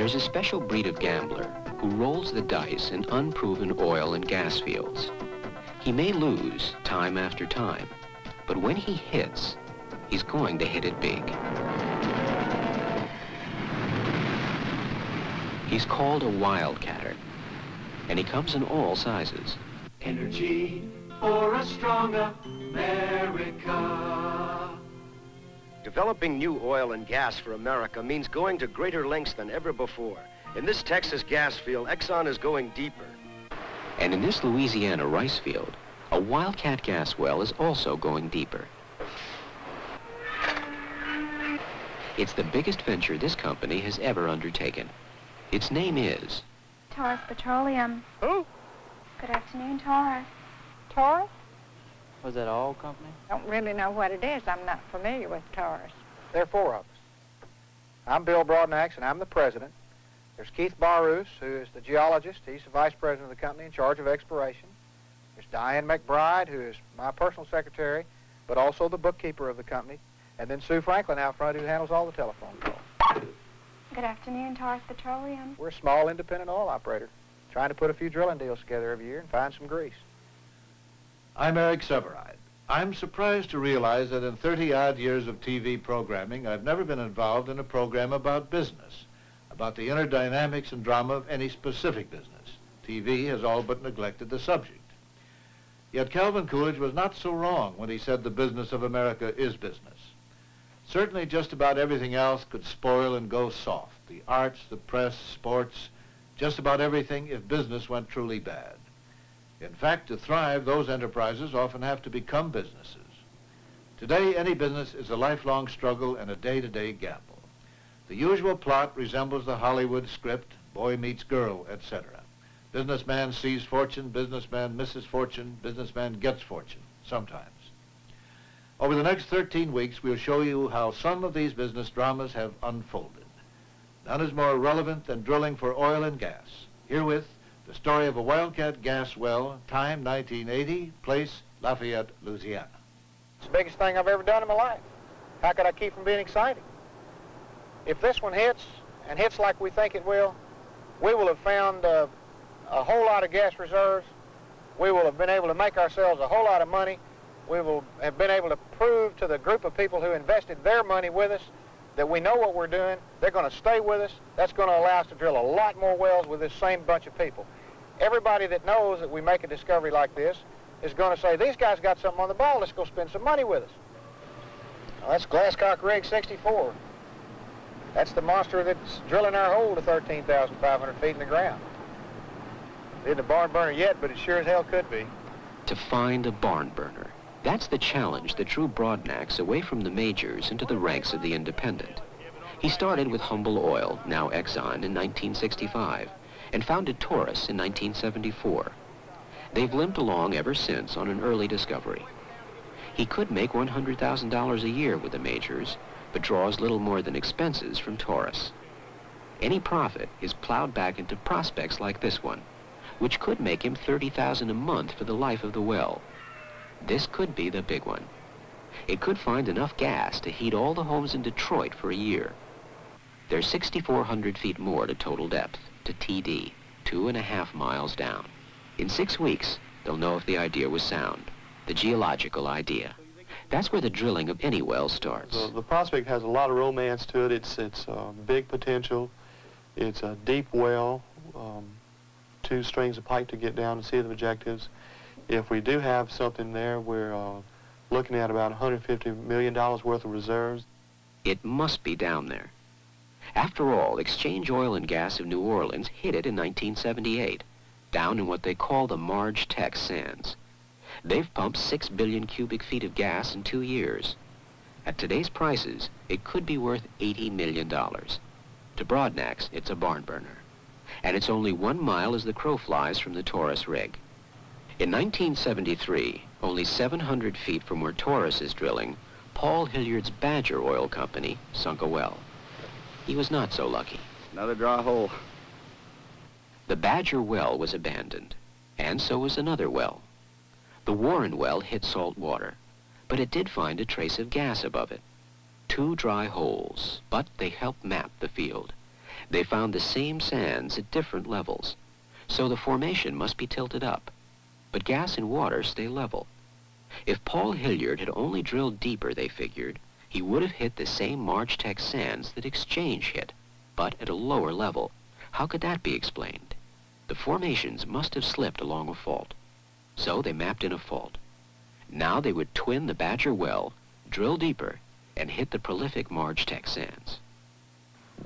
There's a special breed of gambler who rolls the dice in unproven oil and gas fields. He may lose time after time, but when he hits, he's going to hit it big. He's called a wildcatter, and he comes in all sizes. Energy for a stronger America. Developing new oil and gas for America means going to greater lengths than ever before. In this Texas gas field, Exxon is going deeper. And in this Louisiana rice field, a Wildcat gas well is also going deeper. It's the biggest venture this company has ever undertaken. Its name is Taurus Petroleum. Who? Good afternoon, Taurus. Taurus? Was that all company? I don't really know what it is. I'm not familiar with Taurus. There are four of us. I'm Bill Broadnax, and I'm the president. There's Keith Barroos, who is the geologist. He's the vice president of the company in charge of exploration. There's Diane McBride, who is my personal secretary, but also the bookkeeper of the company. And then Sue Franklin out front, who handles all the telephone calls. Good afternoon, Taurus Petroleum. We're a small independent oil operator, trying to put a few drilling deals together every year and find some grease. I'm Eric Severide. I'm surprised to realize that in 30-odd years of TV programming, I've never been involved in a program about business, about the inner dynamics and drama of any specific business. TV has all but neglected the subject. Yet Calvin Coolidge was not so wrong when he said the business of America is business. Certainly just about everything else could spoil and go soft. The arts, the press, sports, just about everything if business went truly bad. In fact, to thrive, those enterprises often have to become businesses. Today, any business is a lifelong struggle and a day-to-day gamble. The usual plot resembles the Hollywood script, boy meets girl, etc. Businessman sees fortune, businessman misses fortune, businessman gets fortune, sometimes. Over the next 13 weeks, we'll show you how some of these business dramas have unfolded. None is more relevant than drilling for oil and gas. Herewith, the story of a Wildcat gas well, time 1980, place Lafayette, Louisiana. It's the biggest thing I've ever done in my life. How could I keep from being excited? If this one hits, and hits like we think it will, we will have found a whole lot of gas reserves. We will have been able to make ourselves a whole lot of money. We will have been able to prove to the group of people who invested their money with us that we know what we're doing. They're going to stay with us. That's going to allow us to drill a lot more wells with this same bunch of people. Everybody that knows that we make a discovery like this is going to say, these guys got something on the ball. Let's go spend some money with us. Now, that's Glasscock Rig 64. That's the monster that's drilling our hole to 13,500 feet in the ground. It isn't a barn burner yet, but it sure as hell could be. to find a barn burner. That's the challenge that drew Broadnax away from the majors into the ranks of the independent. He started with Humble Oil, now Exxon, in 1965, and founded Taurus in 1974. They've limped along ever since on an early discovery. He could make $100,000 a year with the majors, but draws little more than expenses from Taurus. Any profit is plowed back into prospects like this one, which could make him $30,000 a month for the life of the well. This could be the big one. It could find enough gas to heat all the homes in Detroit for a year. There's 6,400 feet more to total depth, to TD, 2.5 miles down. In 6 weeks, they'll know if the idea was sound, the geological idea. That's where the drilling of any well starts. The prospect has a lot of romance to it. It's big potential. It's a deep well, 2 strings of pipe to get down and see the objectives. If we do have something there, we're looking at about $150 million worth of reserves. It must be down there. After all, Exchange Oil and Gas of New Orleans hit it in 1978, down in what they call the Marge Tech Sands. They've pumped 6 billion cubic feet of gas in 2 years. At today's prices, it could be worth $80 million. To Broadnax, it's a barn burner. And it's only 1 mile as the crow flies from the Taurus rig. In 1973, only 700 feet from where Taurus is drilling, Paul Hilliard's Badger Oil Company sunk a well. He was not so lucky. Another dry hole. The Badger well was abandoned, and so was another well. The Warren well hit salt water, but it did find a trace of gas above it. 2 dry holes, but they helped map the field. They found the same sands at different levels, so the formation must be tilted up. But gas and water stay level. If Paul Hilliard had only drilled deeper, they figured, he would have hit the same March Tech sands that Exchange hit, but at a lower level. How could that be explained? The formations must have slipped along a fault. So they mapped in a fault. Now they would twin the Badger well, drill deeper, and hit the prolific March Tech sands.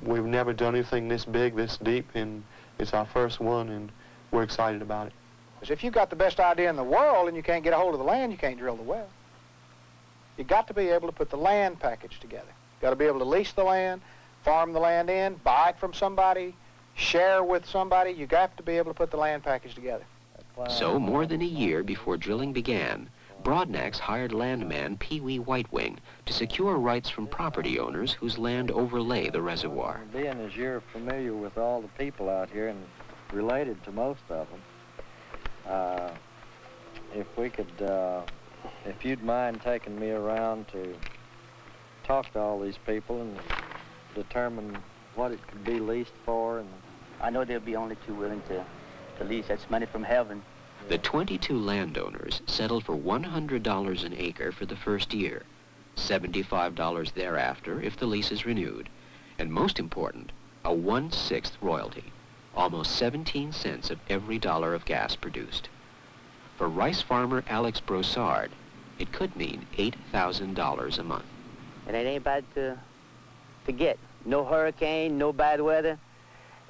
We've never done anything this big, this deep, and it's our first one, and we're excited about it. Because if you've got the best idea in the world and you can't get a hold of the land, you can't drill the well. You've got to be able to put the land package together. You've got to be able to lease the land, farm the land in, buy it from somebody, share with somebody. You've got to be able to put the land package together. So more than a year before drilling began, Broadnax hired landman Pee Wee Whitewing to secure rights from property owners whose land overlay the reservoir. Being as you're familiar with all the people out here and related to most of them, if we could, if you'd mind taking me around to talk to all these people and determine what it could be leased for. And I know they'll be only too willing to lease. That's money from heaven. The 22 landowners settled for $100 an acre for the first year, $75 thereafter if the lease is renewed, and most important, a 1/6 royalty, almost 17 cents of every dollar of gas produced. For rice farmer Alex Broussard, it could mean $8,000 a month. And it ain't bad to get. No hurricane, no bad weather.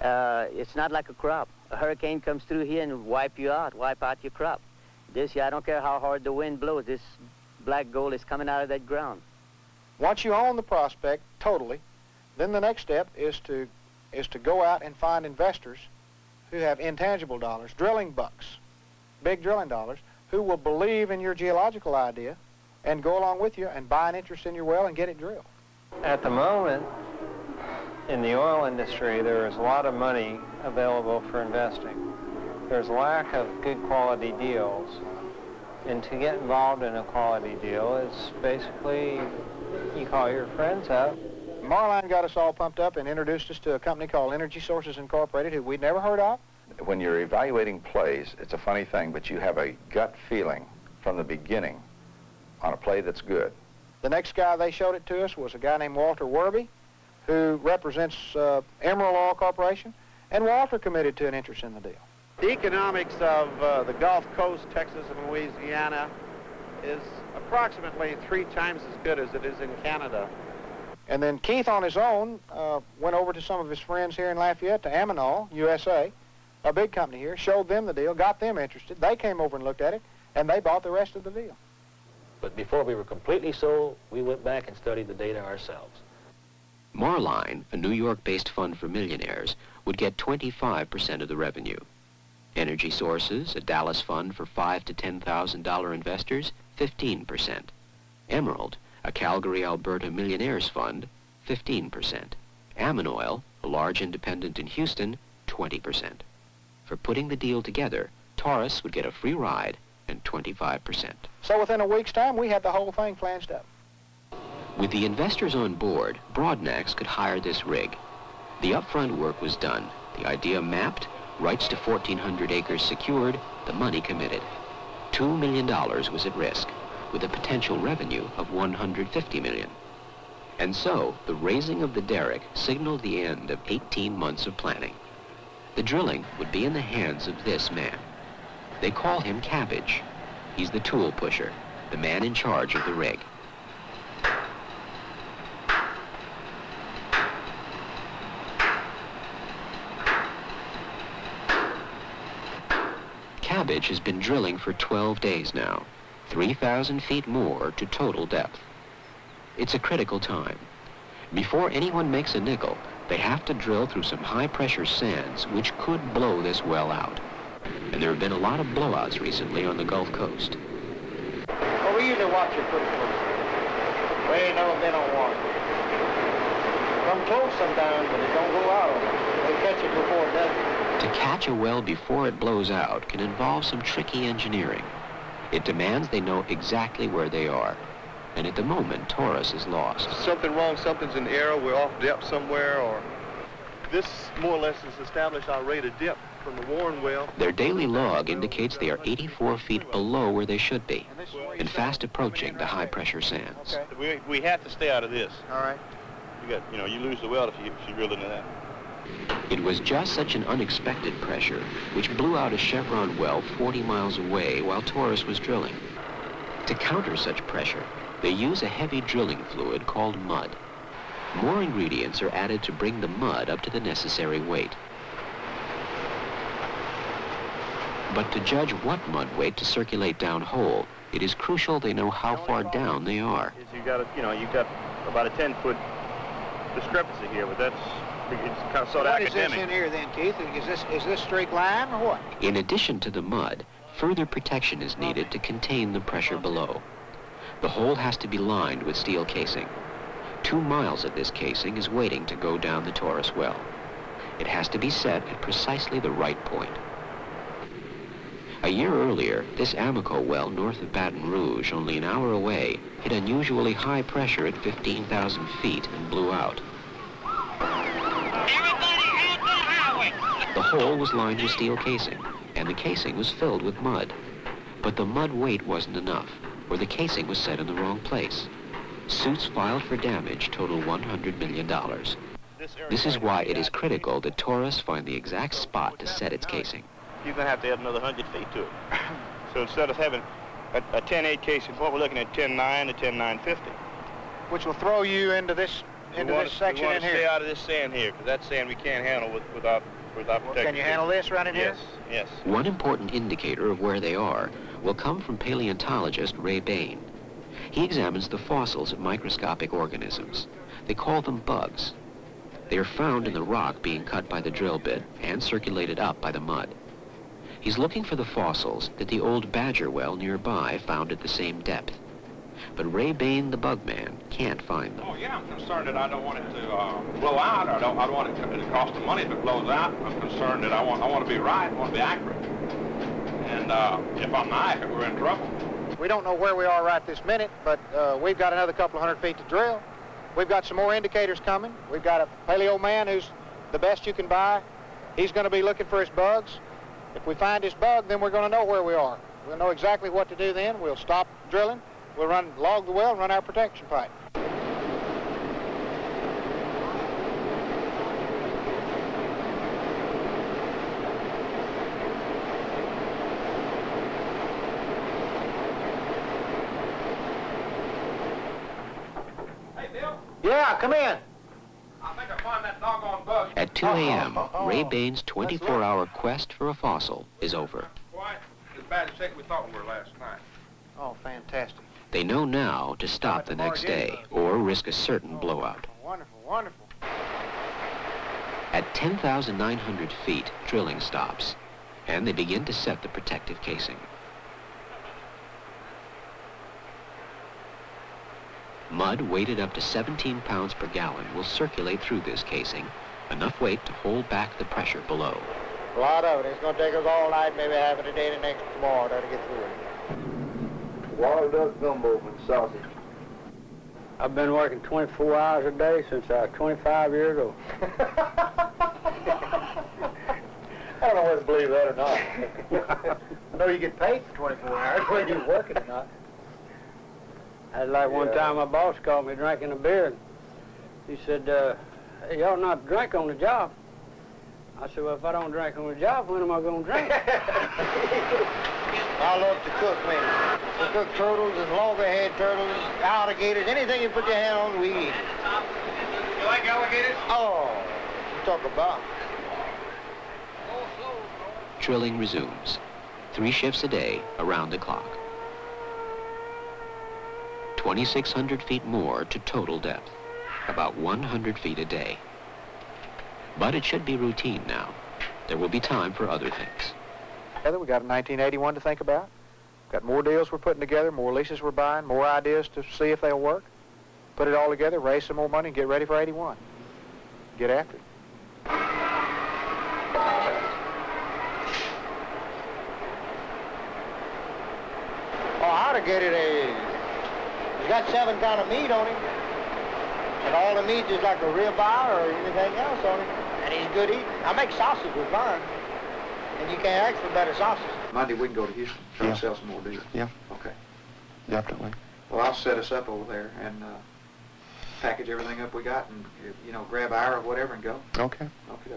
It's not like a crop. A hurricane comes through here and wipe out your crop. This year, I don't care how hard the wind blows, this black gold is coming out of that ground. Once you own the prospect totally, then the next step is to go out and find investors who have intangible dollars, drilling bucks, big drilling dollars, who will believe in your geological idea and go along with you and buy an interest in your well and get it drilled. At the moment, in the oil industry, there is a lot of money available for investing. There's a lack of good quality deals. And to get involved in a quality deal, it's basically you call your friends up. Marline got us all pumped up and introduced us to a company called Energy Sources Incorporated, who we'd never heard of. When you're evaluating plays, it's a funny thing, but you have a gut feeling from the beginning on a play that's good. The next guy they showed it to us was a guy named Walter Werby, who represents Emerald Oil Corporation, and Walter committed to an interest in the deal. The economics of the Gulf Coast, Texas and Louisiana, is approximately 3 times as good as it is in Canada. And then Keith on his own went over to some of his friends here in Lafayette, to Aminol, USA, a big company here, showed them the deal, got them interested. They came over and looked at it, and they bought the rest of the deal. But before we were completely sold, we went back and studied the data ourselves. Marline, a New York-based fund for millionaires, would get 25% of the revenue. Energy Sources, a Dallas fund for $5,000 to $10,000 investors, 15%. Emerald, a Calgary, Alberta millionaires fund, 15%. Aminoil, a large independent in Houston, 20%. For putting the deal together, Taurus would get a free ride and 25%. So within a week's time, we had the whole thing flanced up. With the investors on board, Broadnax could hire this rig. The upfront work was done, the idea mapped, rights to 1,400 acres secured, the money committed. $2 million was at risk, with a potential revenue of $150 million. And so, the raising of the derrick signaled the end of 18 months of planning. The drilling would be in the hands of this man. They call him Cabbage. He's the tool pusher, the man in charge of the rig. Cabbage has been drilling for 12 days now, 3,000 feet more to total depth. It's a critical time. Before anyone makes a nickel, they have to drill through some high-pressure sands which could blow this well out. And there have been a lot of blowouts recently on the Gulf Coast. Well, we usually watch it pretty closely. We ain't never been on one. Come close sometimes, but it don't go out on us. We catch it before it does. To catch a well before it blows out can involve some tricky engineering. It demands they know exactly where they are. And at the moment, Taurus is lost. Something wrong, something's in error, we're off depth somewhere, or This more or less has established our rate of dip from the Warren well. Their daily log indicates they are 84 feet below where they should be and fast approaching the high-pressure sands. Okay. We have to stay out of this. All right. You lose the well if you drill into that. It was just such an unexpected pressure which blew out a Chevron well 40 miles away while Taurus was drilling. To counter such pressure, they use a heavy drilling fluid called mud. More ingredients are added to bring the mud up to the necessary weight. But to judge what mud weight to circulate downhole, it is crucial they know how far down they are. You've got about a 10-foot discrepancy here, but it's kind of sort of academic. What is this in here then, Keith? Is this straight line or what? In addition to the mud, further protection is needed to contain the pressure below. The hole has to be lined with steel casing. 2 miles of this casing is waiting to go down the Taurus well. It has to be set at precisely the right point. A year earlier, this Amoco well north of Baton Rouge, only an hour away, hit unusually high pressure at 15,000 feet and blew out. The hole was lined with steel casing, and the casing was filled with mud. But the mud weight wasn't enough, or the casing was set in the wrong place. Suits filed for damage total $100 million. This is why it is critical that Taurus find the exact spot to set its casing. You're going to have to add another 100 feet to it. So instead of having a 10-8 casing, what we're looking at 10-9 to 10-9-50. Which will throw you into this section in here. Stay out of this sand here, because that sand we can't handle without protection. Can you handle this right in here? Yes. One important indicator of where they are will come from paleontologist Ray Bain. He examines the fossils of microscopic organisms. They call them bugs. They are found in the rock being cut by the drill bit and circulated up by the mud. He's looking for the fossils that the old Badger well nearby found at the same depth. But Ray Bain, the bug man, can't find them. Oh, yeah, I'm concerned that I don't want it to blow out. I don't want it to cost the money if it blows out. I'm concerned that I want to be right, I want to be accurate. And if I'm not accurate, we're in trouble. We don't know where we are right this minute, but we've got another couple of 100 feet to drill. We've got some more indicators coming. We've got a paleo man who's the best you can buy. He's going to be looking for his bugs. If we find his bug, then we're going to know where we are. We'll know exactly what to do then. We'll stop drilling. We'll log the well and run our protection pipe. Yeah, come in. I think I found that doggone bug. At 2 a.m., Ray Bain's 24-hour quest for a fossil is over. Quite as bad as we thought we were last night. Oh, fantastic. They know now to stop the next day or risk a certain blowout. Wonderful, wonderful. At 10,900 feet, drilling stops, and they begin to set the protective casing. Mud weighted up to 17 pounds per gallon will circulate through this casing, enough weight to hold back the pressure below. A lot of it. It's going to take us all night, maybe half of the day, the next tomorrow to get through it. Water duck gumbo and sausage. I've been working 24 hours a day since I was 25 years old. I don't know whether to believe that or not. I know you get paid for 24 hours, whether you're working or not. That's like one time my boss caught me drinking a beer, and he said, hey, you ought not drink on the job. I said, well, if I don't drink on the job, when am I going to drink? I love to cook, man. We cook turtles and loggerhead turtles, alligators, anything you put your hand on, we eat. You like alligators? Oh, you talk about. Drilling resumes. 3 shifts a day, around the clock. 2,600 feet more to total depth, about 100 feet a day. But it should be routine now. There will be time for other things. We got a 1981 to think about. Got more deals we're putting together, more leases we're buying, more ideas to see if they'll work. Put it all together, raise some more money, and get ready for 81. Get after it. Oh, alligator, he's got 7 kind of meat on him. And all the meat is like a ribeye or anything else on him. And but he's good eating. I make sausage with mine, and you can't ask for better sausage. Monday we can go to Houston, try to sell some more deer. Yeah. Okay. Definitely. Well, I'll set us up over there and package everything up we got and, you know, grab our or whatever and go. Okay. Okay.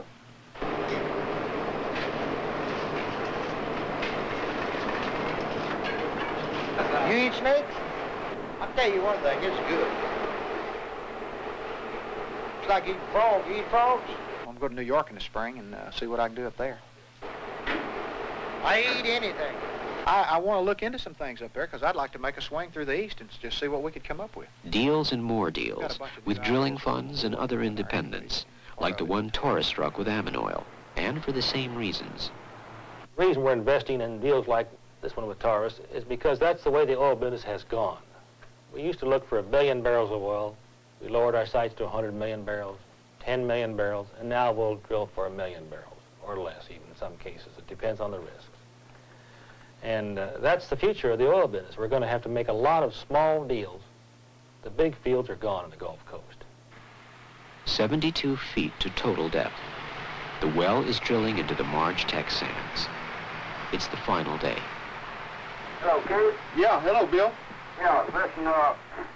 You eat snakes? I'll tell you one thing, it's good. It's like eating frogs. You eat frogs? I'm going to go to New York in the spring and see what I can do up there. I eat anything. I want to look into some things up there because I'd like to make a swing through the east and just see what we could come up with. Deals and more deals, with drilling funds and other independents, like the one Taurus struck with Ammon Oil, and for the same reasons. The reason we're investing in deals like this one with Taurus is because that's the way the oil business has gone. We used to look for 1 billion barrels of oil. We lowered our sights to 100 million barrels, 10 million barrels, and now we'll drill for 1 million barrels, or less even in some cases. It depends on the risks. And that's the future of the oil business. We're going to have to make a lot of small deals. The big fields are gone on the Gulf Coast. 72 feet to total depth. The well is drilling into the Marge Tech sands. It's the final day. Hello, Keith? Yeah, hello, Bill. Yeah, listen,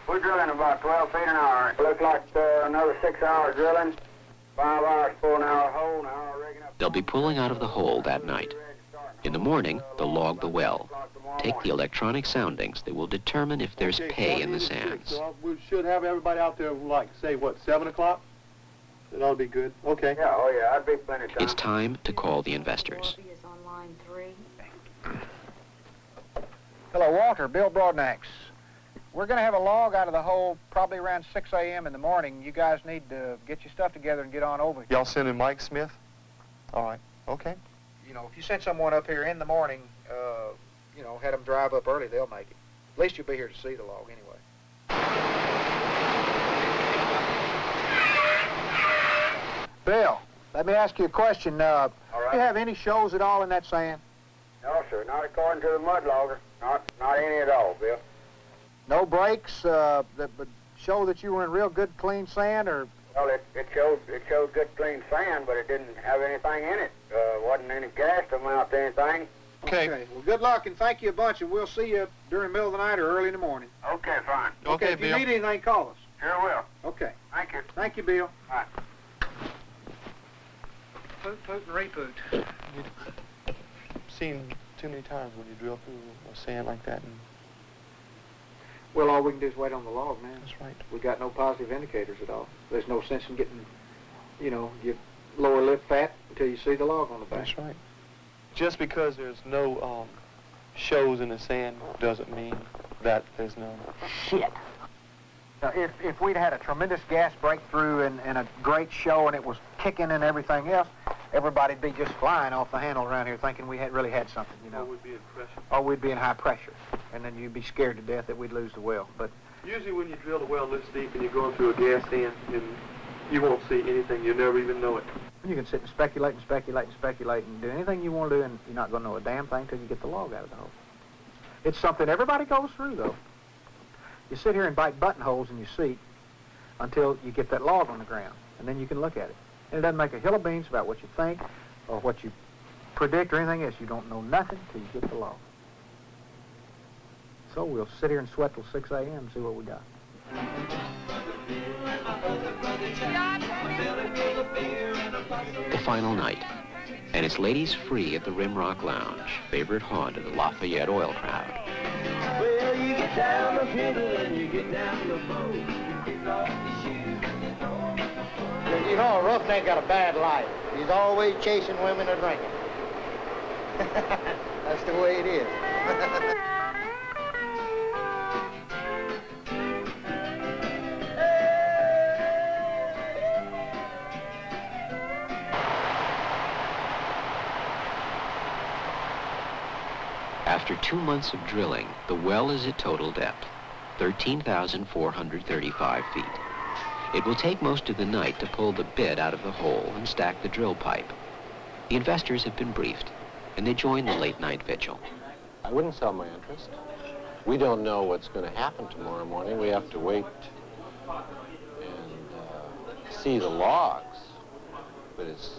we're drilling about 12 feet an hour. Looks like another 6 hours drilling, 5 hours pulling out a hole, an hour rigging up. They'll be pulling out of the hole that night. In the morning, they'll log the well, take the electronic soundings that will determine if there's pay in the sands. So we should have everybody out there, like, say, what, 7 o'clock? That ought to be good. Okay. Yeah, oh yeah, I'd be plenty of time. It's time to call the investors. Hello, Walter. Bill Broadnax. We're going to have a log out of the hole probably around 6 a.m. in the morning. You guys need to get your stuff together and get on over. Y'all sending Mike Smith? All right. Okay. You know, if you send someone up here in the morning, you know, had them drive up early, they'll make it. At least you'll be here to see the log anyway. Bill, let me ask you a question. All right. Do you have any shows at all in that sand? No, sir, not according to the mud logger. Not any at all, Bill. No breaks that would show that you were in real good, clean sand, or? Well, it showed good, clean sand, but it didn't have anything in it. Wasn't any gas to amount to anything. Okay. Well, good luck, and thank you a bunch, and we'll see you during the middle of the night or early in the morning. Okay, fine. Okay, if you need anything, call us. Sure will. Okay. Thank you. Thank you, Bill. All right. Poot, poot, and repoot. Seen too many times when you drill through a sand like that. And Well, all we can do is wait on the log, man. that's right. We got no positive indicators at all. There's no sense in getting, you know, your lower lip fat until you see the log on the back. That's right. Just because there's no shows in the sand doesn't mean that there's no... Shit. Now, if we'd had a tremendous gas breakthrough and a great show and it was kicking and everything else, everybody'd be just flying off the handle around here thinking we had really had something, you know. Or we'd be in pressure. Or we'd be in high pressure. And then you'd be scared to death that we'd lose the well. But Usually when you drill a well this deep and you're going through a gas sand, and you won't see anything. You'll never even know it. you can sit and speculate and speculate and speculate and do anything you want to do, and you're not going to know a damn thing until you get the log out of the hole. It's something everybody goes through, though. You sit here and bite buttonholes in your seat until you get that log on the ground, and then you can look at it. And it doesn't make a hill of beans about what you think or what you predict or anything else. You don't know nothing until you get the log. So we'll sit here and sweat till 6 a.m. and see what we got. The final night, and it's ladies free at the Rimrock Lounge, favorite haunt of the Lafayette oil crowd. Well, you get down the middle and you get down the boat. You kick off your shoes and you throw them at the You know, a roughneck got a bad life. He's always chasing women and drinking. That's the way it is. After 2 months of drilling, the well is at total depth, 13,435 feet. It will take most of the night to pull the bit out of the hole and stack the drill pipe. The investors have been briefed, and they join the late-night vigil. I wouldn't sell my interest. We don't know what's going to happen tomorrow morning. We have to wait and see the logs. but it's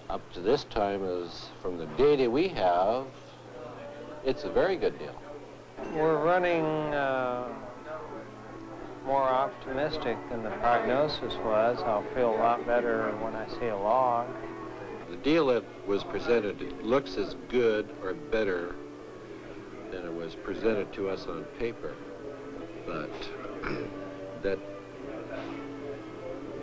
up to this time, as from the data we have, it's a very good deal. We're running more optimistic than the prognosis was. I'll feel a lot better when I see a log. The deal that was presented looks as good or better than it was presented to us on paper, but that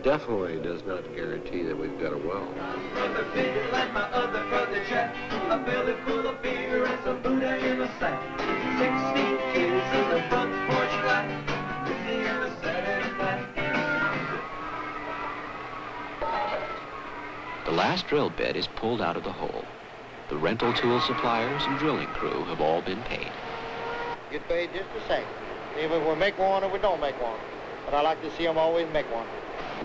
definitely does not guarantee that we've got a well. Brother Bill and my other brother Jack, a belly full of beer and some Buddha in a sack. 16 kids in the front porch light, Louisiana Saturday night. The last drill bit is pulled out of the hole. The rental tool suppliers and drilling crew have all been paid. Get paid just the same, even if we make one or we don't make one. But I like to see them always make one.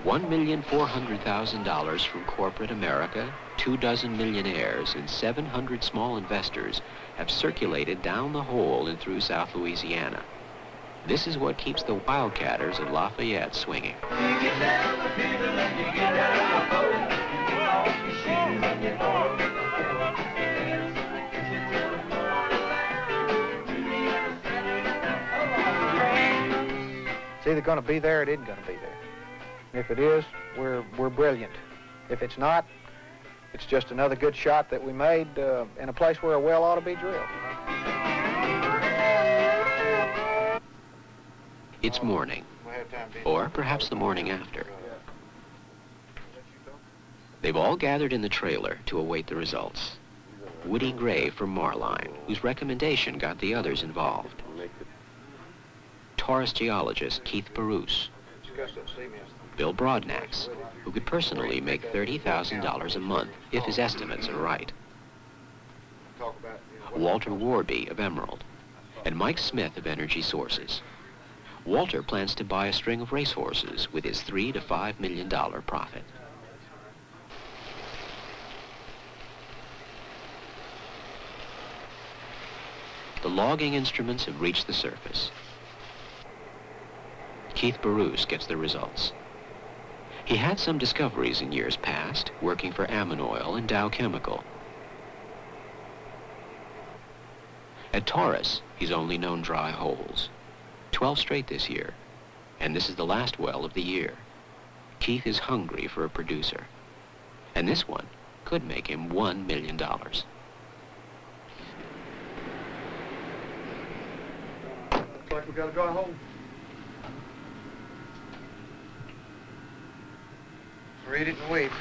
$1,400,000 from corporate America, 24 millionaires, and 700 small investors have circulated down the hole and through South Louisiana. This is what keeps the Wildcatters at Lafayette swinging. You get down the field and you get down the boat. You put off your shoes and you go to the floor. Dance in the kitchen till the morning light. Louisiana Saturday night. It's either going to be there or it isn't going to be there. If it is, we're brilliant. If it's not, it's just another good shot that we made in a place where a well ought to be drilled. It's morning, or perhaps the morning after. They've all gathered in the trailer to await the results. Woody Gray from Marline, whose recommendation got the others involved. Taurus geologist Keith Perouse. Bill Broadnax, who could personally make $30,000 a month if his estimates are right. Walter Warby of Emerald, and Mike Smith of Energy Sources. Walter plans to buy a string of racehorses with his $3 to $5 million profit. The logging instruments have reached the surface. Keith Perouse gets the results. He had some discoveries in years past, working for Ammon Oil and Dow Chemical. At Taurus, he's only known dry holes. 12 straight this year, and this is the last well of the year. Keith is hungry for a producer, and this one could make him $1 million. Looks like we got a dry hole. Read it and wait.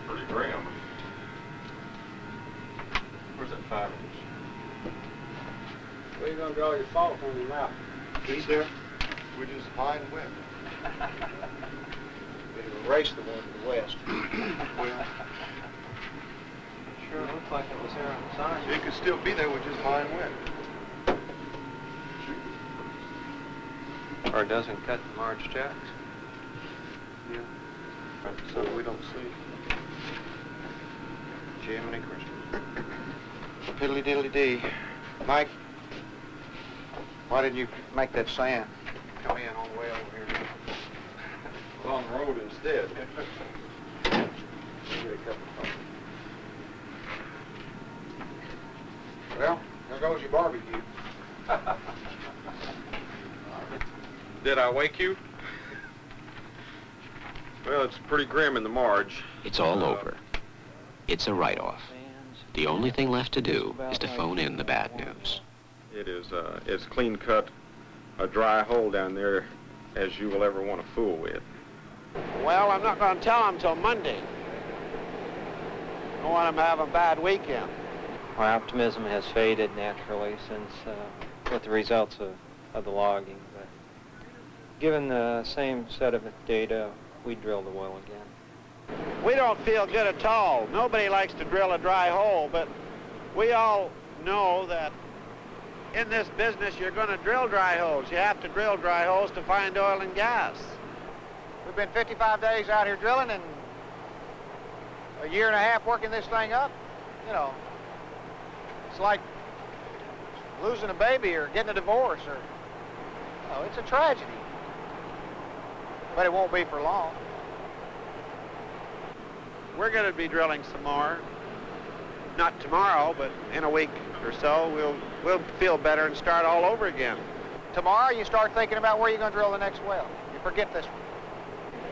Pretty grim. Where's that 5-inch? Where you gonna draw your fault on your mouth? He's there. We're just high and wet. We'll erase the one to the west. Well, Sure looked like it was there on the side. it could still be there, we're just high and wet. Or it doesn't cut the March jacks. Yeah. So we don't see. Jiminy Christmas. Piddly diddly dee. Mike, why didn't you make that sand come in on the way over here? On the road instead. Well, there goes your barbecue. Did I wake you? Well, it's pretty grim in the marge. It's all over. It's a write-off. The only thing left to do is to phone in the bad news. It is, it's clean cut, a dry hole down there as you will ever want to fool with. Well, I'm not going to tell them till Monday. I don't want them to have a bad weekend. My optimism has faded naturally since with the results of the logging. But given the same set of data, we drill the well again. We don't feel good at all. Nobody likes to drill a dry hole, but we all know that in this business you're going to drill dry holes. You have to drill dry holes to find oil and gas. We've been 55 days out here drilling and a year and a half working this thing up. You know, it's like losing a baby or getting a divorce or, you know, it's a tragedy. But it won't be for long. We're going to be drilling some more. Not tomorrow, but in a week or so, we'll feel better and start all over again. Tomorrow you start thinking about where you're going to drill the next well. You forget this one.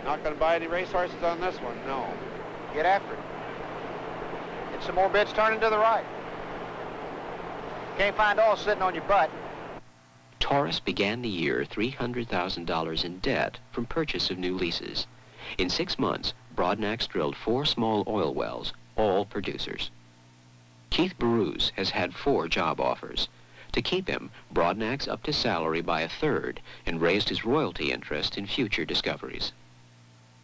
Not going to buy any racehorses on this one, no. Get after it. Get some more bits turning to the right. Can't find oil sitting on your butt. Taurus began the year $300,000 in debt from purchase of new leases. In 6 months, Broadnax drilled 4 small oil wells, all producers. Keith Bruce has had 4 job offers. To keep him, Broadnax upped his salary by 1/3 and raised his royalty interest in future discoveries.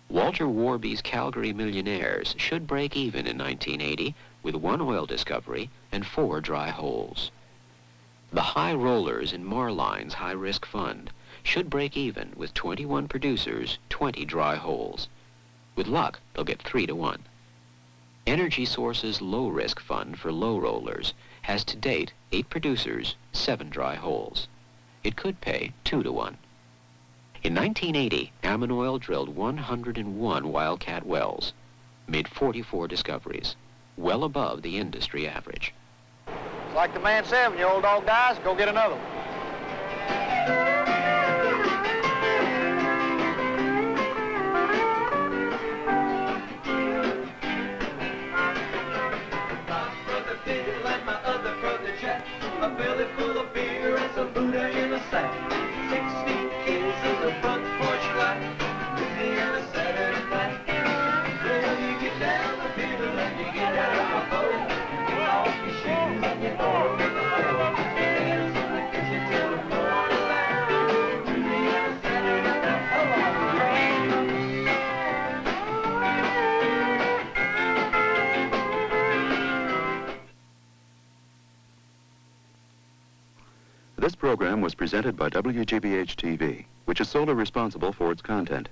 Walter Warby's Calgary Millionaires should break even in 1980 with 1 oil discovery and 4 dry holes. The High Rollers in Marline's high-risk fund should break even with 21 producers, 20 dry holes. With luck, they'll get 3 to 1. Energy Source's low-risk fund for low rollers has to date 8 producers, 7 dry holes. It could pay 2 to 1. In 1980, Ammon Oil drilled 101 Wildcat wells, made 44 discoveries, well above the industry average. It's like the man said, when your old dog dies, go get another one. A belly full of beer and some Buddha in a sack. 16 kids in the front porch light. Louisiana Saturday night. Well, you get down the fiddle and you get out of the boat. You get off your shoes and you go to the floor. Dance in the kitchen till the morning light. Louisiana Saturday night. Come on, This program was presented by WGBH TV, which is solely responsible for its content.